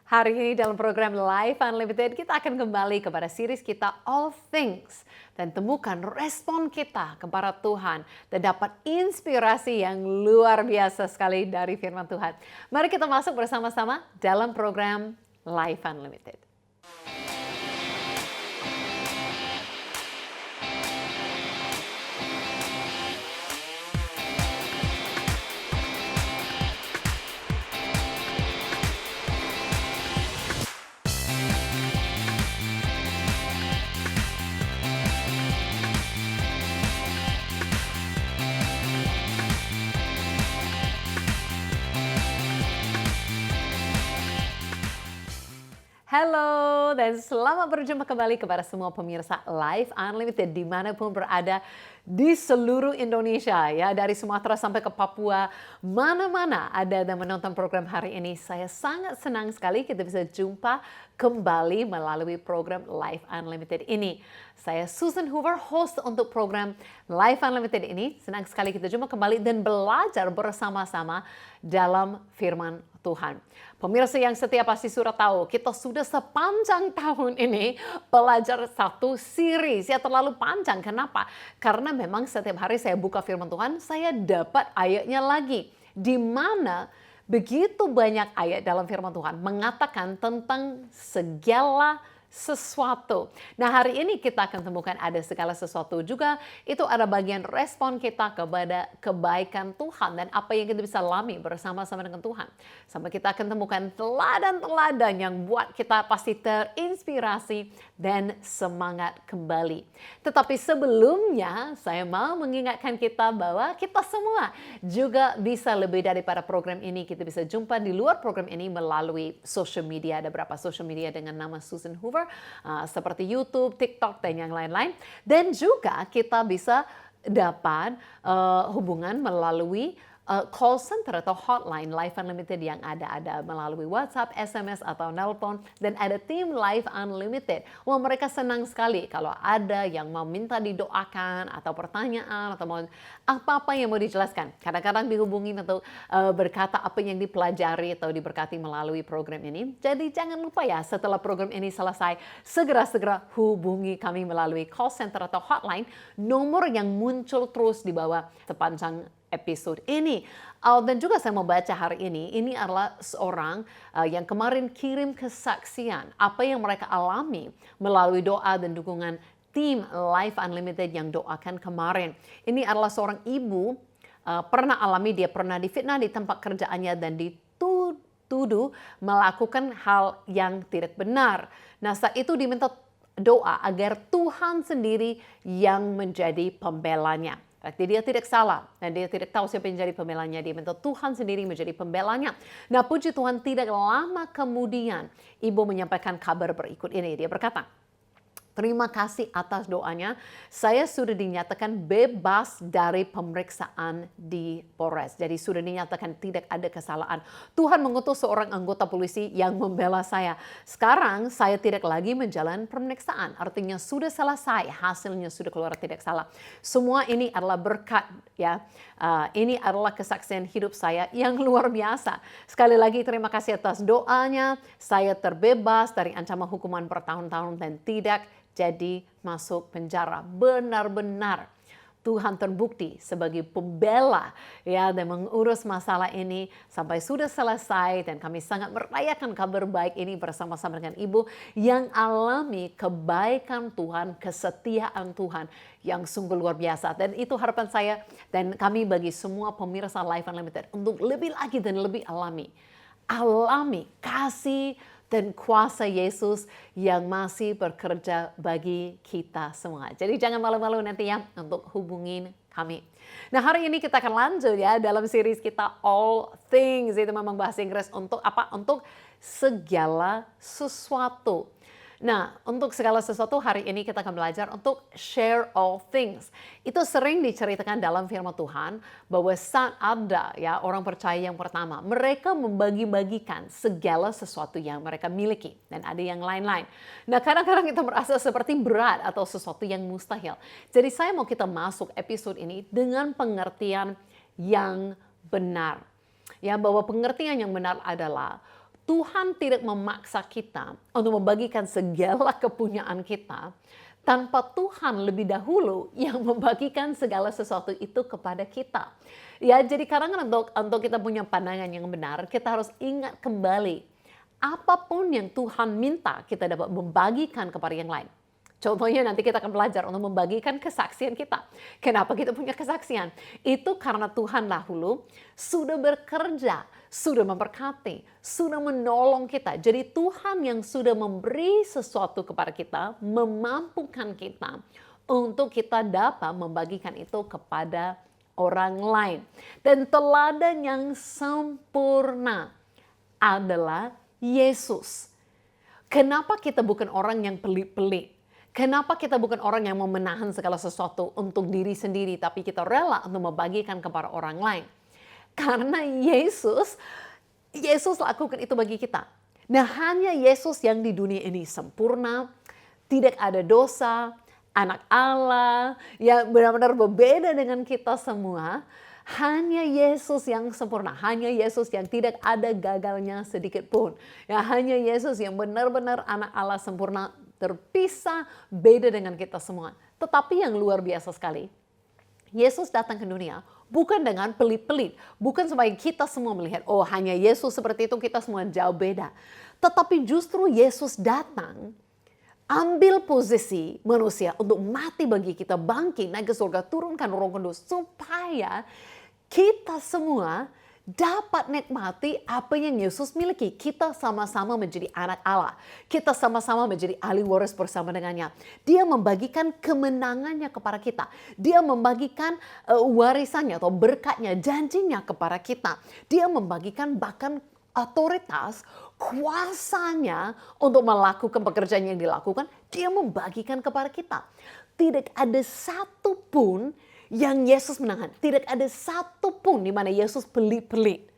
Hari ini dalam program Life Unlimited kita akan kembali kepada series kita All Things dan temukan respon kita kepada Tuhan dan dapat inspirasi yang luar biasa sekali dari firman Tuhan. Mari kita masuk bersama-sama dalam program Life Unlimited. Halo dan selamat berjumpa kembali kepada semua pemirsa Life Unlimited dimanapun berada di seluruh Indonesia ya, dari Sumatera sampai ke Papua, mana-mana ada dan menonton program hari ini. Saya sangat senang sekali kita bisa jumpa kembali melalui program Life Unlimited ini. Saya Susan Hoover, host untuk program Life Unlimited ini. Senang sekali kita jumpa kembali dan belajar bersama-sama dalam firman Tuhan. Pemirsa yang setia pasti sudah tahu, kita sudah sepanjang tahun ini belajar satu series. Ya terlalu panjang, kenapa? Karena memang setiap hari saya buka firman Tuhan, saya dapat ayatnya lagi. Di mana begitu banyak ayat dalam firman Tuhan mengatakan tentang segala sesuatu. Nah hari ini kita akan temukan ada segala sesuatu juga. Itu ada bagian respon kita kepada kebaikan Tuhan dan apa yang kita bisa alami bersama-sama dengan Tuhan. Sampai kita akan temukan teladan-teladan yang buat kita pasti terinspirasi dan semangat kembali. Tetapi sebelumnya saya mau mengingatkan kita bahwa kita semua juga bisa lebih daripada program ini. Kita bisa jumpa di luar program ini melalui social media. Ada beberapa social media dengan nama Susan Hoover. Seperti YouTube, TikTok, dan yang lain-lain. Dan juga kita bisa dapat hubungan melalui call center atau hotline Life Unlimited yang ada melalui WhatsApp, SMS, atau nelpon. Dan ada tim Life Unlimited. Wah, mereka senang sekali kalau ada yang mau minta didoakan atau pertanyaan atau mau apa-apa yang mau dijelaskan. Kadang-kadang dihubungin atau berkata apa yang dipelajari atau diberkati melalui program ini. Jadi jangan lupa ya, setelah program ini selesai, segera-segera hubungi kami melalui call center atau hotline. Nomor yang muncul terus di bawah sepanjang episode ini. Dan juga saya mau baca hari ini adalah seorang yang kemarin kirim kesaksian apa yang mereka alami melalui doa dan dukungan tim Life Unlimited yang doakan kemarin. Ini adalah seorang ibu pernah alami, dia pernah difitnah di tempat kerjaannya dan dituduh melakukan hal yang tidak benar. Nah saat itu diminta doa agar Tuhan sendiri yang menjadi pembelanya. Berarti dia tidak salah dan dia tidak tahu siapa yang jadi pembelanya. Dia minta Tuhan sendiri menjadi pembelanya. Nah puji Tuhan tidak lama kemudian ibu menyampaikan kabar berikut ini. Dia berkata, terima kasih atas doanya. Saya sudah dinyatakan bebas dari pemeriksaan di Polres. Jadi sudah dinyatakan tidak ada kesalahan. Tuhan mengutus seorang anggota polisi yang membela saya. Sekarang saya tidak lagi menjalani pemeriksaan. Artinya sudah selesai, hasilnya sudah keluar tidak salah. Semua ini adalah berkat ya. Ini adalah kesaksian hidup saya yang luar biasa. Sekali lagi terima kasih atas doanya. Saya terbebas dari ancaman hukuman bertahun-tahun dan tidak jadi masuk penjara. Benar-benar Tuhan terbukti sebagai pembela ya dan mengurus masalah ini sampai sudah selesai, dan kami sangat merayakan kabar baik ini bersama-sama dengan ibu yang alami kebaikan Tuhan, kesetiaan Tuhan yang sungguh luar biasa. Dan itu harapan saya dan kami bagi semua pemirsa Life Unlimited untuk lebih lagi dan lebih alami kasih dan kuasa Yesus yang masih bekerja bagi kita semua. Jadi jangan malu-malu nanti ya untuk hubungin kami. Nah hari ini kita akan lanjut ya dalam series kita All Things. Itu memang bahasa Inggris untuk apa? Untuk segala sesuatu. Nah, untuk segala sesuatu hari ini kita akan belajar untuk share all things. Itu sering diceritakan dalam firman Tuhan bahwa saat ada ya orang percaya yang pertama, mereka membagi-bagikan segala sesuatu yang mereka miliki dan ada yang lain-lain. Nah, kadang-kadang kita merasa seperti berat atau sesuatu yang mustahil. Jadi saya mau kita masuk episode ini dengan pengertian yang benar. Ya, bahwa pengertian yang benar adalah Tuhan tidak memaksa kita untuk membagikan segala kepunyaan kita tanpa Tuhan lebih dahulu yang membagikan segala sesuatu itu kepada kita. Ya, jadi kadang-kadang untuk kita punya pandangan yang benar, kita harus ingat kembali apapun yang Tuhan minta kita dapat membagikan kepada yang lain. Contohnya nanti kita akan belajar untuk membagikan kesaksian kita. Kenapa kita punya kesaksian? Itu karena Tuhan dahulu sudah bekerja, sudah memberkati, sudah menolong kita. Jadi Tuhan yang sudah memberi sesuatu kepada kita, memampukan kita untuk kita dapat membagikan itu kepada orang lain. Dan teladan yang sempurna adalah Yesus. Kenapa kita bukan orang yang pelit-pelit? Kenapa kita bukan orang yang mau menahan segala sesuatu untuk diri sendiri, tapi kita rela untuk membagikan kepada orang lain? Karena Yesus lakukan itu bagi kita. Nah, hanya Yesus yang di dunia ini sempurna, tidak ada dosa, anak Allah, yang benar-benar berbeda dengan kita semua. Hanya Yesus yang sempurna, hanya Yesus yang tidak ada gagalnya sedikit pun. Ya, hanya Yesus yang benar-benar anak Allah sempurna, terpisah, beda dengan kita semua. Tetapi yang luar biasa sekali, Yesus datang ke dunia bukan dengan pelit-pelit. Bukan supaya kita semua melihat, oh hanya Yesus seperti itu, kita semua jauh beda. Tetapi justru Yesus datang, ambil posisi manusia untuk mati bagi kita, bangkit, naik ke surga, turunkan Roh Kudus, supaya kita semua dapat nikmati apa yang Yesus miliki. Kita sama-sama menjadi anak Allah. Kita sama-sama menjadi ahli waris bersama dengannya. Dia membagikan kemenangannya kepada kita. Dia membagikan warisannya atau berkatnya, janjinya kepada kita. Dia membagikan bahkan otoritas, kuasanya untuk melakukan pekerjaan yang dilakukan. Dia membagikan kepada kita. Tidak ada satu pun yang Yesus menahan. Tidak ada satu pun di mana Yesus pelit-pelit.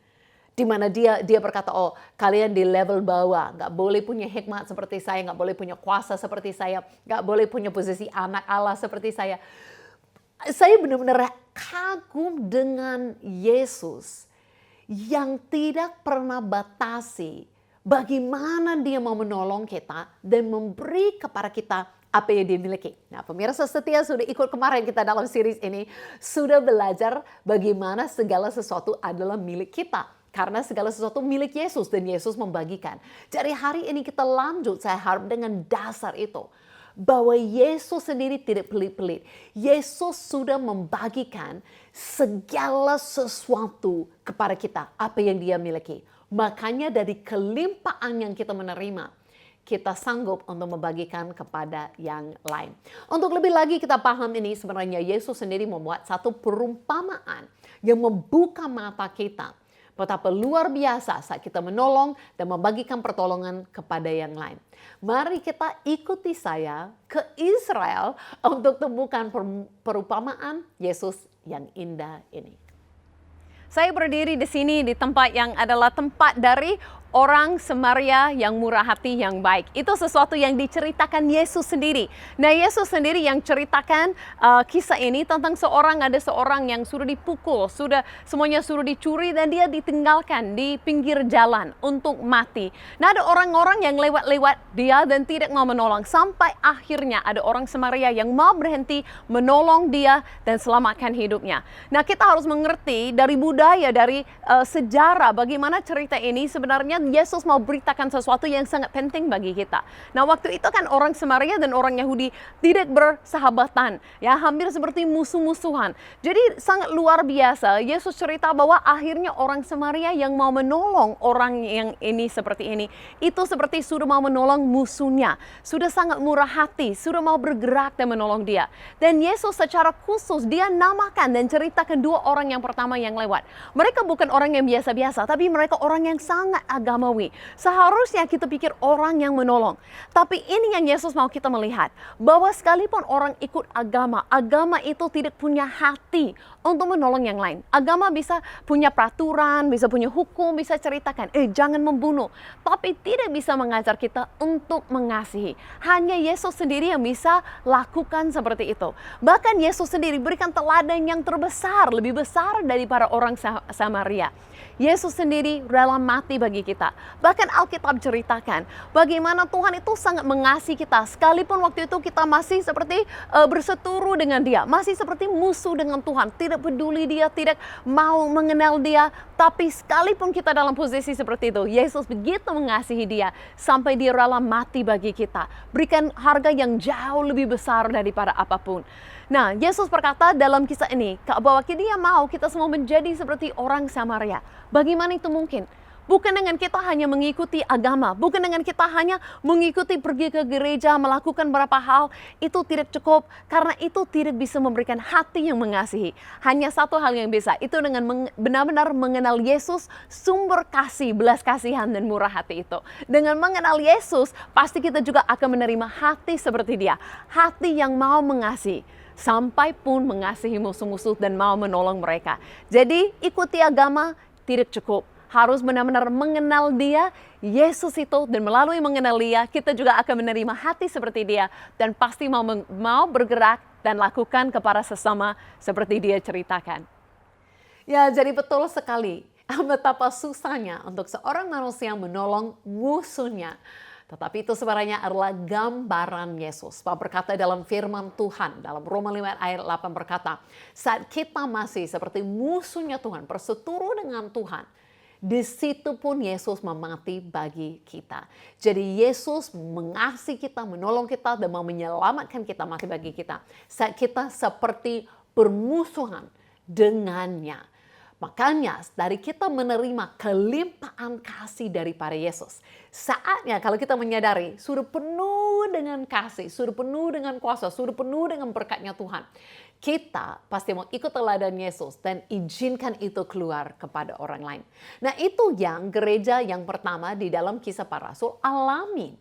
Di mana dia berkata, oh kalian di level bawah, nggak boleh punya hikmat seperti saya, nggak boleh punya kuasa seperti saya, nggak boleh punya posisi anak Allah seperti saya. Saya benar-benar kagum dengan Yesus yang tidak pernah batasi bagaimana dia mau menolong kita dan memberi kepada kita apa yang dia miliki. Nah, pemirsa setia sudah ikut kemarin kita dalam series ini, sudah belajar bagaimana segala sesuatu adalah milik kita. Karena segala sesuatu milik Yesus dan Yesus membagikan. Jadi hari ini kita lanjut, saya harap dengan dasar itu. Bahwa Yesus sendiri tidak pelit-pelit. Yesus sudah membagikan segala sesuatu kepada kita, apa yang dia miliki. Makanya dari kelimpahan yang kita menerima, kita sanggup untuk membagikan kepada yang lain. Untuk lebih lagi kita paham ini, sebenarnya Yesus sendiri membuat satu perumpamaan yang membuka mata kita. Betapa luar biasa saat kita menolong dan membagikan pertolongan kepada yang lain. Mari kita ikuti saya ke Israel untuk temukan perumpamaan Yesus yang indah ini. Saya berdiri di sini di tempat yang adalah tempat dari orang Samaria yang murah hati, yang baik. Itu sesuatu yang diceritakan Yesus sendiri. Nah, Yesus sendiri yang ceritakan kisah ini tentang ada seorang yang sudah dipukul, semuanya sudah dicuri dan dia ditinggalkan di pinggir jalan untuk mati. Nah, ada orang-orang yang lewat-lewat dia dan tidak mau menolong. Sampai akhirnya ada orang Samaria yang mau berhenti menolong dia dan selamatkan hidupnya. Nah, kita harus mengerti dari budaya, dari sejarah bagaimana cerita ini sebenarnya Yesus mau beritakan sesuatu yang sangat penting bagi kita. Nah, waktu itu kan orang Samaria dan orang Yahudi tidak bersahabatan, ya, hampir seperti musuh-musuhan. Jadi sangat luar biasa. Yesus cerita bahwa akhirnya orang Samaria yang mau menolong orang yang ini seperti ini, itu seperti sudah mau menolong musuhnya, sudah sangat murah hati, sudah mau bergerak dan menolong dia. Dan Yesus secara khusus dia namakan dan ceritakan dua orang yang pertama yang lewat. Mereka bukan orang yang biasa-biasa, tapi mereka orang yang sangat agamawi. Seharusnya kita pikir orang yang menolong. Tapi ini yang Yesus mau kita melihat. Bahwa sekalipun orang ikut agama itu tidak punya hati untuk menolong yang lain. Agama bisa punya peraturan, bisa punya hukum, bisa ceritakan, jangan membunuh. Tapi tidak bisa mengajar kita untuk mengasihi. Hanya Yesus sendiri yang bisa lakukan seperti itu. Bahkan Yesus sendiri berikan teladan yang terbesar, lebih besar daripada orang Samaria. Yesus sendiri rela mati bagi kita. kita. Bahkan Alkitab ceritakan bagaimana Tuhan itu sangat mengasihi kita. Sekalipun waktu itu kita masih seperti berseteru dengan Dia, masih seperti musuh dengan Tuhan, tidak peduli Dia, tidak mau mengenal Dia. Tapi sekalipun kita dalam posisi seperti itu, Yesus begitu mengasihi Dia sampai Dia rela mati bagi kita, berikan harga yang jauh lebih besar daripada apapun. Nah, Yesus berkata dalam kisah ini bahwa Dia mau kita semua menjadi seperti orang Samaria. Bagaimana itu mungkin? Bukan dengan kita hanya mengikuti agama, bukan dengan kita hanya mengikuti pergi ke gereja, melakukan beberapa hal, itu tidak cukup karena itu tidak bisa memberikan hati yang mengasihi. Hanya satu hal yang bisa, itu dengan benar-benar mengenal Yesus, sumber kasih, belas kasihan dan murah hati itu. Dengan mengenal Yesus, pasti kita juga akan menerima hati seperti Dia, hati yang mau mengasihi. Sampai pun mengasihi musuh-musuh dan mau menolong mereka. Jadi ikuti agama tidak cukup. Harus benar-benar mengenal Dia, Yesus itu, dan melalui mengenal Dia, kita juga akan menerima hati seperti Dia. Dan pasti mau bergerak dan lakukan kepada sesama seperti Dia ceritakan. Ya, jadi betul sekali betapa susahnya untuk seorang manusia menolong musuhnya. Tetapi itu sebenarnya adalah gambaran Yesus. Paulus berkata dalam firman Tuhan, dalam Roma 5 ayat 8 berkata, saat kita masih seperti musuhnya Tuhan, berseteru dengan Tuhan, di situ pun Yesus mati bagi kita. Jadi Yesus mengasihi kita, menolong kita, dan mau menyelamatkan kita, mati bagi kita. Saat kita seperti bermusuhan dengannya. Makanya dari kita menerima kelimpahan kasih daripada Yesus. Saatnya kalau kita menyadari sudah penuh dengan kasih, sudah penuh dengan kuasa, sudah penuh dengan berkatnya Tuhan. Kita pasti mau ikut teladan Yesus dan izinkan itu keluar kepada orang lain. Nah itu yang gereja yang pertama di dalam Kisah Para Rasul alami.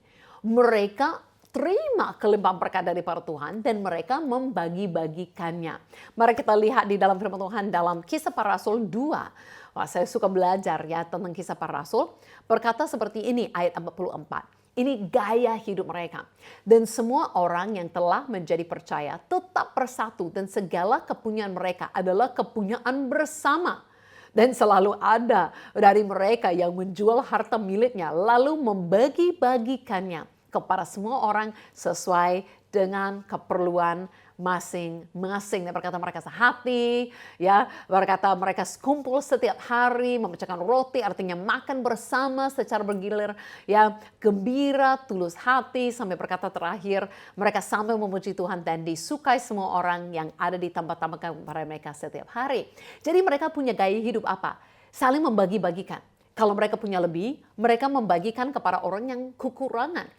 Mereka terima kelimpahan berkat dari para Tuhan dan mereka membagi-bagikannya. Mari kita lihat di dalam firman Tuhan dalam Kisah Para Rasul 2. Wah, saya suka belajar ya tentang Kisah Para Rasul. Berkata seperti ini ayat 44. Ini gaya hidup mereka. Dan semua orang yang telah menjadi percaya tetap bersatu dan segala kepunyaan mereka adalah kepunyaan bersama. Dan selalu ada dari mereka yang menjual harta miliknya lalu membagi-bagikannya kepada semua orang sesuai dengan keperluan masing-masing. Dan berkata mereka sehati, ya, berkata mereka kumpul setiap hari, memecahkan roti, artinya makan bersama secara bergilir, ya, gembira, tulus hati, sampai berkata terakhir, mereka sambil memuji Tuhan dan disukai semua orang yang ada di tempat-tempat kepada mereka setiap hari. Jadi mereka punya gaya hidup apa? Saling membagi-bagikan. Kalau mereka punya lebih, mereka membagikan kepada orang yang kekurangan.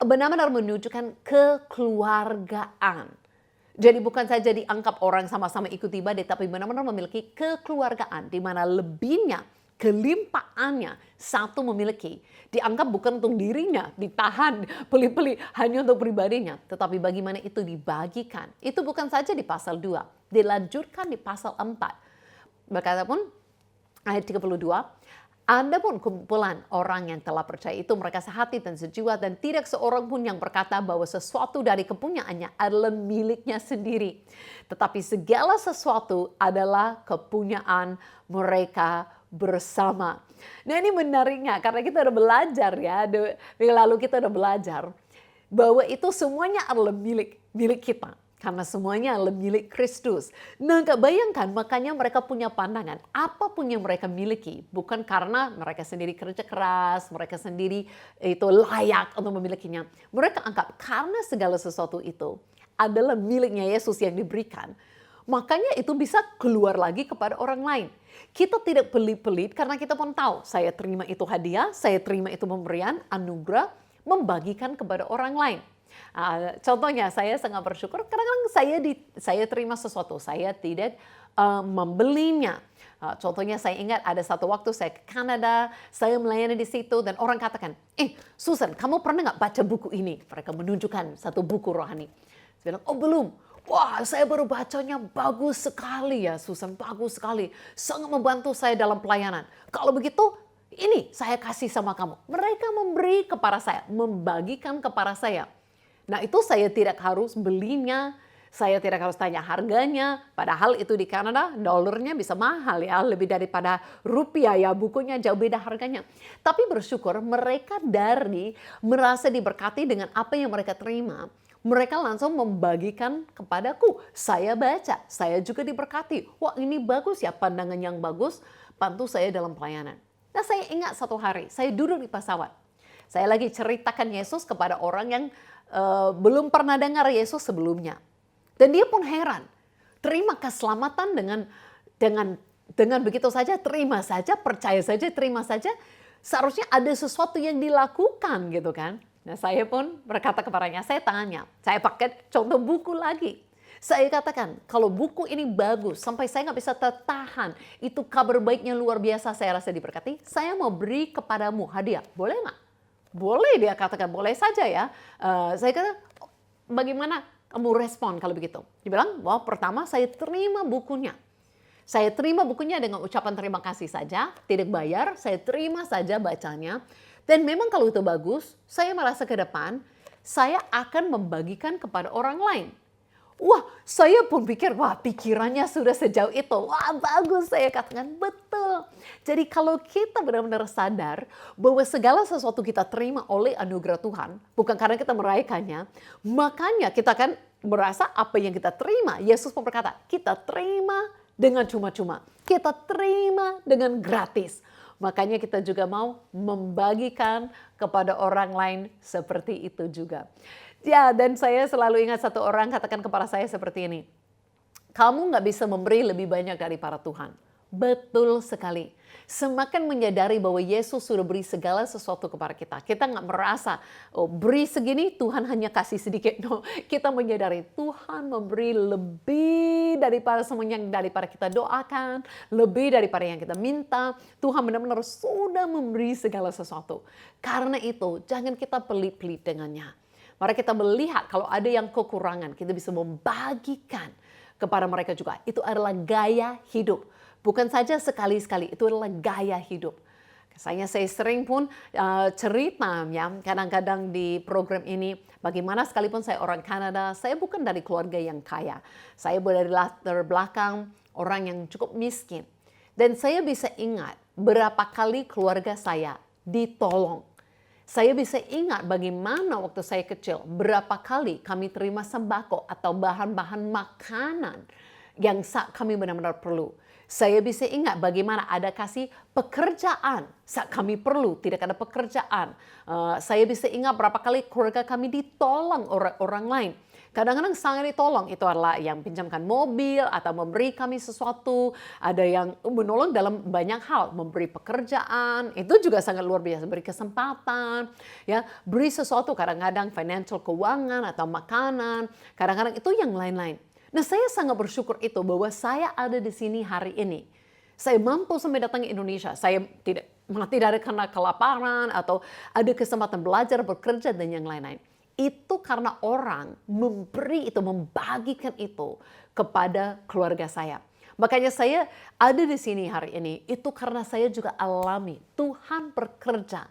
Benar-benar menunjukkan kekeluargaan. Jadi bukan saja dianggap orang sama-sama ikut ibadah, tapi benar-benar memiliki kekeluargaan di mana lebihnya, kelimpahannya satu memiliki. Dianggap bukan untuk dirinya, ditahan, beli-beli hanya untuk pribadinya. Tetapi bagaimana itu dibagikan. Itu bukan saja di pasal 2, dilanjutkan di pasal 4. Berkata pun ayat 32, Adapun kumpulan orang yang telah percaya itu mereka sehati dan sejiwa dan tidak seorang pun yang berkata bahwa sesuatu dari kepunyaannya adalah miliknya sendiri. Tetapi segala sesuatu adalah kepunyaan mereka bersama. Nah ini menariknya karena kita udah belajar ya, lalu kita udah belajar bahwa itu semuanya adalah milik kita. Karena semuanya adalah milik Kristus. Nah, bayangkan makanya mereka punya pandangan. Apapun yang mereka miliki. Bukan karena mereka sendiri kerja keras. Mereka sendiri itu layak untuk memilikinya. Mereka anggap karena segala sesuatu itu adalah miliknya Yesus yang diberikan. Makanya itu bisa keluar lagi kepada orang lain. Kita tidak pelit-pelit karena kita pun tahu. Saya terima itu hadiah. Saya terima itu pemberian, anugerah. Membagikan kepada orang lain. Contohnya saya sangat bersyukur kadang-kadang saya terima sesuatu, saya tidak membelinya. Contohnya saya ingat ada satu waktu saya ke Kanada, saya melayani di situ dan orang katakan, Susan kamu pernah nggak baca buku ini? Mereka menunjukkan satu buku rohani. Saya bilang, oh belum. Wah saya baru bacanya, bagus sekali ya Susan, bagus sekali. Sangat membantu saya dalam pelayanan. Kalau begitu ini saya kasih sama kamu. Mereka memberi kepada saya, membagikan kepada saya. Nah itu saya tidak harus belinya, Saya tidak harus tanya harganya, padahal itu di Kanada dolarnya bisa mahal ya, lebih daripada rupiah ya, bukunya jauh beda harganya. Tapi bersyukur mereka dari merasa diberkati dengan apa yang mereka terima. Mereka langsung membagikan kepadaku. Saya baca, saya juga diberkati. Wah, ini bagus ya, pandangan yang bagus, bantu saya dalam pelayanan. Nah, saya ingat satu hari, saya duduk di pesawat. Saya lagi ceritakan Yesus kepada orang yang belum pernah dengar Yesus sebelumnya. Dan dia pun heran, terima keselamatan dengan begitu saja, terima saja, percaya saja, terima saja. Seharusnya ada sesuatu yang dilakukan gitu kan. Nah, saya pun berkata kepadanya, saya tanya, saya pakai contoh buku lagi. Saya katakan, kalau buku ini bagus, sampai saya nggak bisa tertahan, itu kabar baiknya luar biasa, saya rasa diberkati, saya mau beri kepadamu hadiah, boleh nggak? Boleh, dia katakan, boleh saja ya. Saya kata, bagaimana kamu respon kalau begitu? Dia bilang, wah pertama saya terima bukunya. Saya terima bukunya dengan ucapan terima kasih saja, tidak bayar, saya terima saja bacanya. Dan memang kalau itu bagus, saya merasa ke depan, saya akan membagikan kepada orang lain. Wah, saya pun pikir, wah pikirannya sudah sejauh itu. Wah bagus, saya katakan betul. Jadi kalau kita benar-benar sadar bahwa segala sesuatu kita terima oleh anugerah Tuhan, bukan karena kita meraihkannya, makanya kita akan merasa apa yang kita terima. Yesus pun berkata, kita terima dengan cuma-cuma. Kita terima dengan gratis. Makanya kita juga mau membagikan kepada orang lain seperti itu juga. Ya, dan saya selalu ingat satu orang katakan kepada saya seperti ini. Kamu nggak bisa memberi lebih banyak daripada Tuhan. Betul sekali. Semakin menyadari bahwa Yesus sudah beri segala sesuatu kepada kita. Kita nggak merasa, oh beri segini Tuhan hanya kasih sedikit. No, kita menyadari Tuhan memberi lebih daripada semuanya yang daripada kita doakan. Lebih daripada yang kita minta. Tuhan benar-benar sudah memberi segala sesuatu. Karena itu jangan kita pelit-pelit dengannya. Mari kita melihat kalau ada yang kekurangan, kita bisa membagikan kepada mereka juga. Itu adalah gaya hidup. Bukan saja sekali-sekali, itu adalah gaya hidup. Saya sering pun cerita ya, kadang-kadang di program ini, bagaimana sekalipun saya orang Kanada, saya bukan dari keluarga yang kaya. Saya dari latar belakang orang yang cukup miskin. Dan saya bisa ingat berapa kali keluarga saya ditolong. Saya bisa ingat bagaimana waktu saya kecil, berapa kali kami terima sembako atau bahan-bahan makanan yang kami benar-benar perlu. Saya bisa ingat bagaimana ada kasih pekerjaan saat kami perlu, tidak ada pekerjaan. Saya bisa ingat berapa kali keluarga kami ditolong orang lain. Kadang-kadang sangat ditolong, itu adalah yang pinjamkan mobil atau memberi kami sesuatu. Ada yang menolong dalam banyak hal, memberi pekerjaan, itu juga sangat luar biasa, beri kesempatan, ya, beri sesuatu kadang-kadang financial keuangan atau makanan, kadang-kadang itu yang lain-lain. Nah, saya sangat bersyukur itu bahwa saya ada di sini hari ini. Saya mampu sampai datang ke Indonesia. Saya tidak ada karena kelaparan atau ada kesempatan belajar, bekerja dan yang lain-lain. Itu karena orang memberi itu, membagikan itu kepada keluarga saya. Makanya saya ada di sini hari ini, itu karena saya juga alami Tuhan bekerja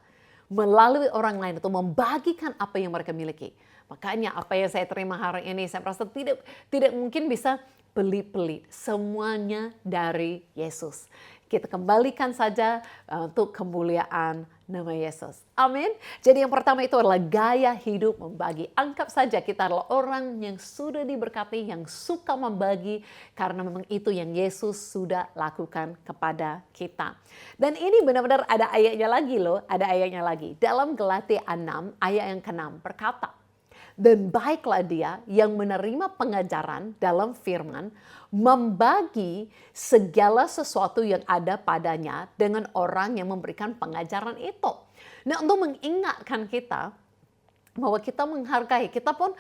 melalui orang lain itu membagikan apa yang mereka miliki. Makanya apa yang saya terima hari ini, saya merasa tidak mungkin bisa pelit-pelit. Semuanya dari Yesus. Kita kembalikan saja untuk kemuliaan nama Yesus. Amin. Jadi yang pertama itu adalah gaya hidup membagi. Anggap saja kita adalah orang yang sudah diberkati, yang suka membagi. Karena memang itu yang Yesus sudah lakukan kepada kita. Dan ini benar-benar ada ayatnya lagi loh. Ada ayatnya lagi. Dalam Galatia 6 ayat yang ke-6 berkata, dan baiklah dia yang menerima pengajaran dalam firman, membagi segala sesuatu yang ada padanya dengan orang yang memberikan pengajaran itu. Nah, untuk mengingatkan kita bahwa kita menghargai, kita pun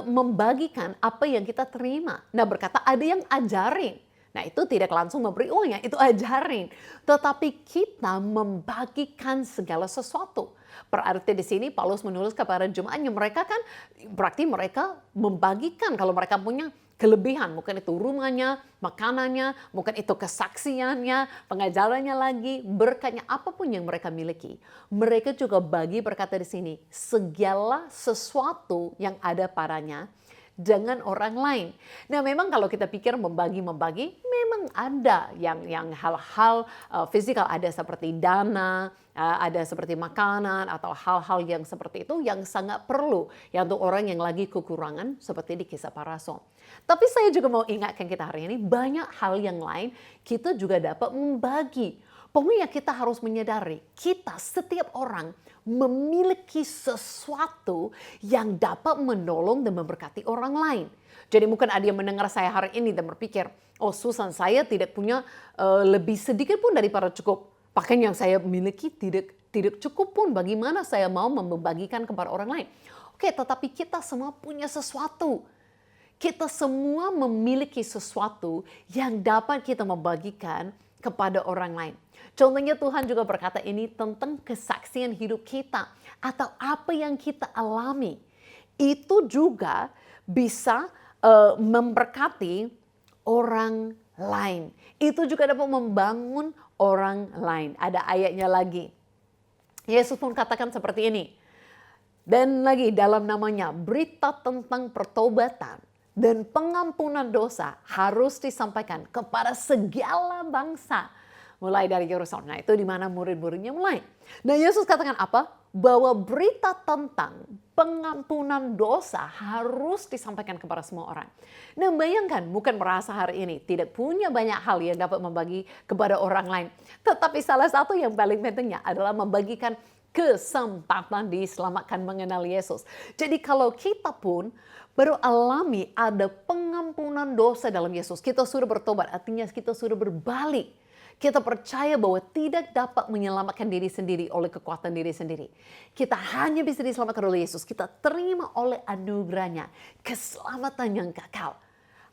membagikan apa yang kita terima. Nah, berkata ada yang ajarin. Nah, itu tidak langsung memberi uangnya, itu ajarin. Tetapi kita membagikan segala sesuatu. Berarti di sini Paulus menulis kepada jemaatnya, mereka kan berarti mereka membagikan kalau mereka punya kelebihan, mungkin itu rumahnya, makanannya, mungkin itu kesaksiannya, pengajarannya lagi, berkatnya, apapun yang mereka miliki. Mereka juga bagi, berkata di sini, segala sesuatu yang ada padanya dengan orang lain. Nah, memang kalau kita pikir membagi, memang ada yang hal-hal fisikal, ada seperti dana, ada seperti makanan atau hal-hal yang seperti itu yang sangat perlu ya untuk orang yang lagi kekurangan seperti di kisah para rasul. Tapi saya juga mau ingatkan kita hari ini banyak hal yang lain kita juga dapat membagi. Pokoknya kita harus menyadari, kita setiap orang memiliki sesuatu yang dapat menolong dan memberkati orang lain. Jadi mungkin ada yang mendengar saya hari ini dan berpikir, oh Susan, saya tidak punya lebih sedikit pun daripada cukup. Bahkan yang saya miliki tidak cukup pun, bagaimana saya mau membagikan kepada orang lain. Oke, tetapi kita semua punya sesuatu. Kita semua memiliki sesuatu yang dapat kita membagikan kepada orang lain. Contohnya Tuhan juga berkata ini tentang kesaksian hidup kita atau apa yang kita alami. Itu juga bisa memberkati orang lain. Itu juga dapat membangun orang lain. Ada ayatnya lagi. Yesus pun katakan seperti ini. Dan lagi dalam namanya berita tentang pertobatan dan pengampunan dosa harus disampaikan kepada segala bangsa. Mulai dari Yerusalem. Nah, itu di mana murid-muridnya mulai. Nah, Yesus katakan apa? Bahwa berita tentang pengampunan dosa harus disampaikan kepada semua orang. Nah, bayangkan, bukan merasa hari ini tidak punya banyak hal yang dapat membagi kepada orang lain. Tetapi salah satu yang paling pentingnya adalah membagikan kesempatan diselamatkan mengenal Yesus. Jadi kalau kita pun baru alami ada pengampunan dosa dalam Yesus. Kita sudah bertobat, artinya kita sudah berbalik. Kita percaya bahwa tidak dapat menyelamatkan diri sendiri oleh kekuatan diri sendiri. Kita hanya bisa diselamatkan oleh Yesus. Kita terima oleh anugerahnya keselamatan yang kekal.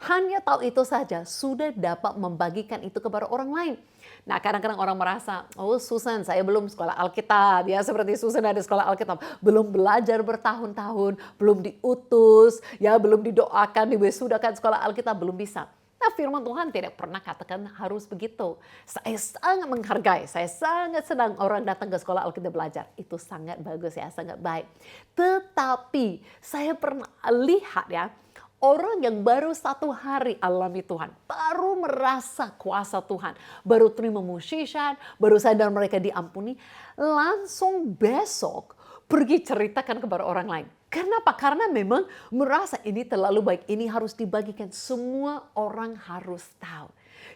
Hanya tahu itu saja sudah dapat membagikan itu kepada orang lain. Nah, kadang-kadang orang merasa, oh Susan, saya belum sekolah Alkitab. Ya, seperti Susan ada sekolah Alkitab. Belum belajar bertahun-tahun, belum diutus, ya belum didoakan, diwisudakan sekolah Alkitab, belum bisa. Nah, firman Tuhan tidak pernah katakan harus begitu. Saya sangat menghargai, saya sangat senang orang datang ke sekolah Alkitab belajar. Itu sangat bagus ya, sangat baik. Tetapi saya pernah lihat ya, orang yang baru 1 hari alami Tuhan, baru merasa kuasa Tuhan, baru terima mujizat, baru sadar mereka diampuni, langsung besok pergi ceritakan kepada orang lain. Kenapa? Karena memang merasa ini terlalu baik, ini harus dibagikan, semua orang harus tahu.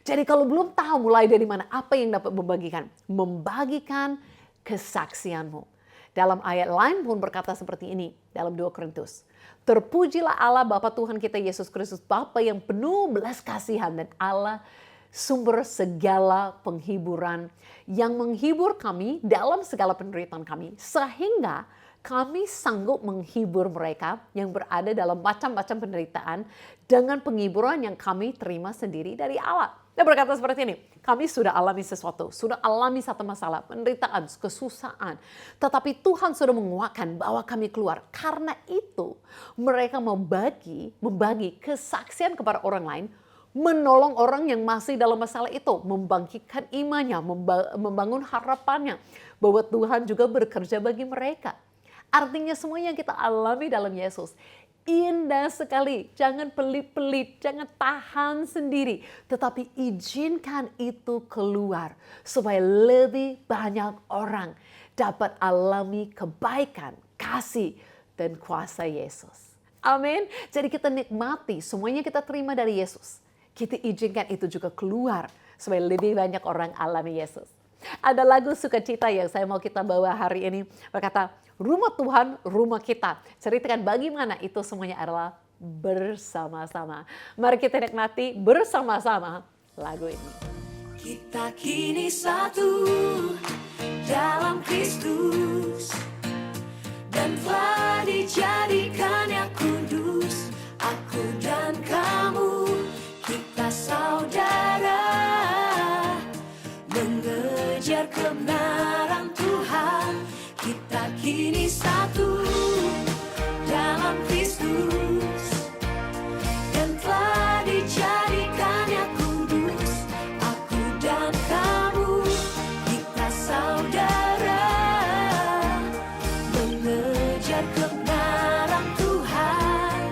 Jadi kalau belum tahu mulai dari mana, apa yang dapat membagikan? Membagikan kesaksianmu. Dalam ayat lain pun berkata seperti ini, dalam 2 Korintus. Terpujilah Allah Bapa Tuhan kita Yesus Kristus, Bapa yang penuh belas kasihan dan Allah sumber segala penghiburan yang menghibur kami dalam segala penderitaan kami sehingga kami sanggup menghibur mereka yang berada dalam macam-macam penderitaan dengan penghiburan yang kami terima sendiri dari Allah. Dia berkata seperti ini, kami sudah alami sesuatu, sudah alami satu masalah, penderitaan, kesusahan. Tetapi Tuhan sudah menguatkan bahwa kami keluar. Karena itu mereka membagi kesaksian kepada orang lain, menolong orang yang masih dalam masalah itu, membangkitkan imannya, membangun harapannya bahwa Tuhan juga bekerja bagi mereka. Artinya semua yang kita alami dalam Yesus indah sekali. Jangan pelit-pelit, jangan tahan sendiri. Tetapi izinkan itu keluar supaya lebih banyak orang dapat alami kebaikan, kasih, dan kuasa Yesus. Amin. Jadi kita nikmati semuanya kita terima dari Yesus. Kita izinkan itu juga keluar supaya lebih banyak orang alami Yesus. Ada lagu sukacita yang saya mau kita bawa hari ini. Berkata, rumah Tuhan, rumah kita. Ceritakan bagaimana itu semuanya adalah bersama-sama. Mari kita nikmati bersama-sama lagu ini. Kita kini satu dalam Kristus dan telah dijadikannya kudus. Aku dan kamu, kita saudara, mengejar kebenaran Tuhan. Kita kini satu dalam Kristus dan telah dijadikannya kudus. Aku dan kamu, kita saudara, mengejar kebenaran Tuhan.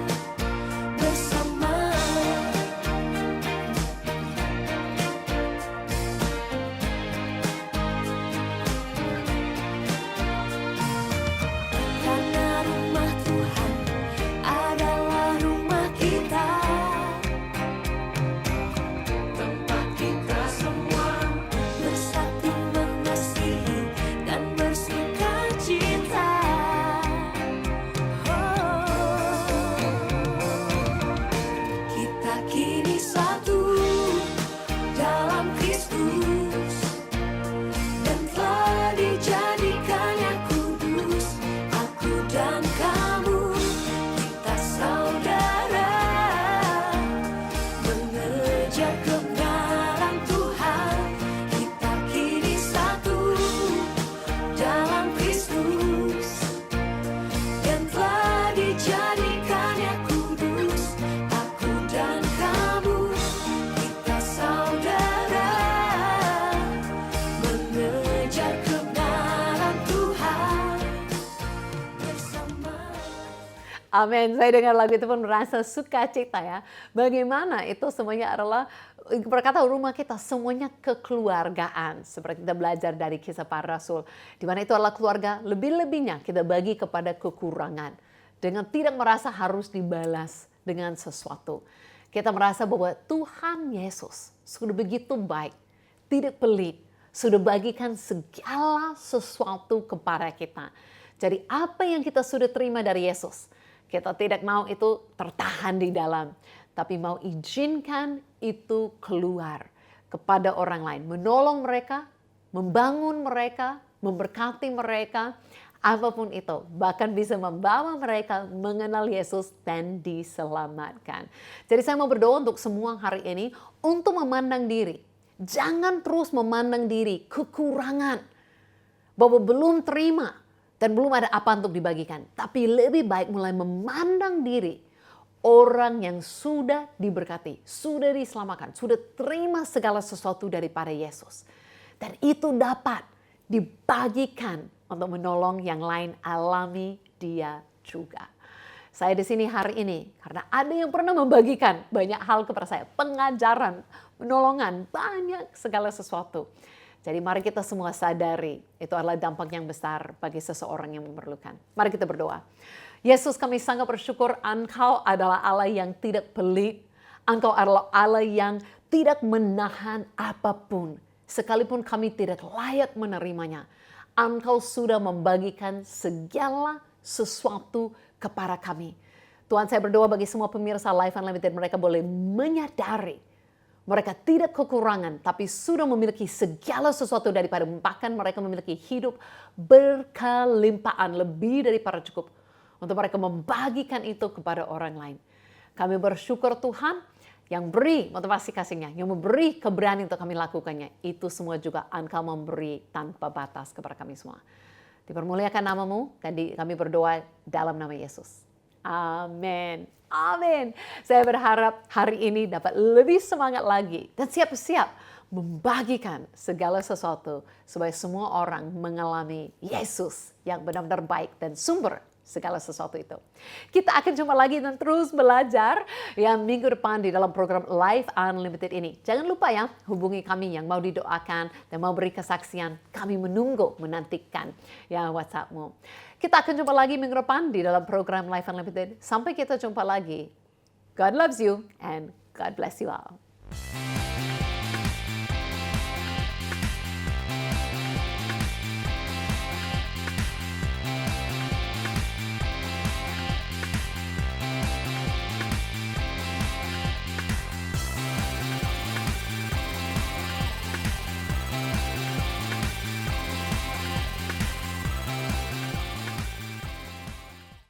Amin. Saya dengar lagu itu pun merasa sukacita ya. Bagaimana itu semuanya adalah berkata rumah kita semuanya kekeluargaan. Seperti kita belajar dari kisah para rasul. Di mana itu adalah keluarga, lebih-lebihnya kita bagi kepada kekurangan. Dengan tidak merasa harus dibalas dengan sesuatu. Kita merasa bahwa Tuhan Yesus sudah begitu baik, tidak pelit, sudah bagikan segala sesuatu kepada kita. Jadi apa yang kita sudah terima dari Yesus, kita tidak mau itu tertahan di dalam, tapi mau izinkan itu keluar kepada orang lain, menolong mereka, membangun mereka, memberkati mereka, apapun itu, bahkan bisa membawa mereka mengenal Yesus dan diselamatkan. Jadi saya mau berdoa untuk semua hari ini untuk memandang diri. Jangan terus memandang diri kekurangan, bahwa belum terima dan belum ada apa untuk dibagikan. Tapi lebih baik mulai memandang diri orang yang sudah diberkati, sudah diselamatkan, sudah terima segala sesuatu daripada Yesus. Dan itu dapat dibagikan untuk menolong yang lain, alami dia juga. Saya di sini hari ini karena ada yang pernah membagikan banyak hal kepada saya, pengajaran, penolongan, banyak segala sesuatu. Jadi mari kita semua sadari itu adalah dampak yang besar bagi seseorang yang memerlukan. Mari kita berdoa. Yesus, kami sangat bersyukur Engkau adalah Allah yang tidak pelit. Engkau adalah Allah yang tidak menahan apapun. Sekalipun kami tidak layak menerimanya. Engkau sudah membagikan segala sesuatu kepada kami. Tuhan, saya berdoa bagi semua pemirsa Life Unlimited, mereka boleh menyadari mereka tidak kekurangan, tapi sudah memiliki segala sesuatu daripada, bahkan mereka memiliki hidup berkelimpahan lebih daripada cukup untuk mereka membagikan itu kepada orang lain. Kami bersyukur Tuhan yang beri motivasi kasihnya, yang memberi keberanian untuk kami lakukannya. Itu semua juga Engkau memberi tanpa batas kepada kami semua. Dipermuliakan namamu, kami berdoa dalam nama Yesus. Amin. Amin. Saya berharap hari ini dapat lebih semangat lagi dan siap-siap membagikan segala sesuatu supaya semua orang mengalami Yesus yang benar-benar baik dan sumber segala sesuatu itu. Kita akan jumpa lagi dan terus belajar ya minggu depan di dalam program Life Unlimited ini. Jangan lupa ya, hubungi kami yang mau didoakan dan mau beri kesaksian. Kami menunggu, menantikan ya WhatsAppmu. Kita akan jumpa lagi minggu depan di dalam program Life Unlimited. Sampai kita jumpa lagi. God loves you and God bless you all.